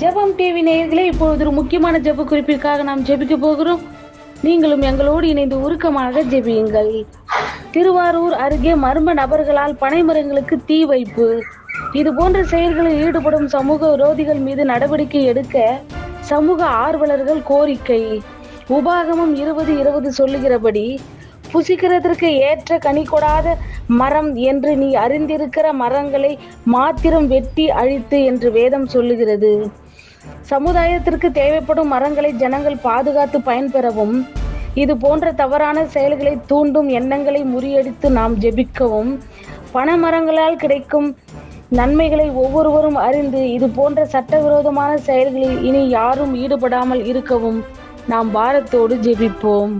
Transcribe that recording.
ஜெபம் டிவி நேயர்களே, இப்பொழுது ஒரு முக்கியமான ஜெப குறிப்பிற்காக நாம் ஜெபிக்க போகிறோம். நீங்களும் எங்களோடு இணைந்து உருக்கமாக ஜெபியுங்கள். திருவாரூர் அருகே மர்ம நபர்களால் பனைமரங்களுக்கு தீ வைப்பு. இது போன்ற செயல்களில் ஈடுபடும் சமூக விரோதிகள் மீது நடவடிக்கை எடுக்க சமூக ஆர்வலர்கள் கோரிக்கை. உபாகமம் 20:20 சொல்லுகிறபடி, புசிக்கிறதற்கு ஏற்ற கனி கொடாத மரம் என்று நீ அறிந்திருக்கிற மரங்களை மாத்திரம் வெட்டி அழித்து என்று வேதம் சொல்லுகிறது. சமுதாயத்திற்கு தேவைப்படும் மரங்களை ஜனங்கள் பாதுகாத்து பயன்பெறவும், இது போன்ற தவறான செயல்களை தூண்டும் எண்ணங்களை முறியடித்து நாம் ஜெபிக்கவும், பனைமரங்களால் கிடைக்கும் நன்மைகளை ஒவ்வொருவரும் அறிந்து இது போன்ற சட்டவிரோதமான செயல்களில் இனி யாரும் ஈடுபடாமல் இருக்கவும் நாம் பாரத்தோடு ஜெபிப்போம்.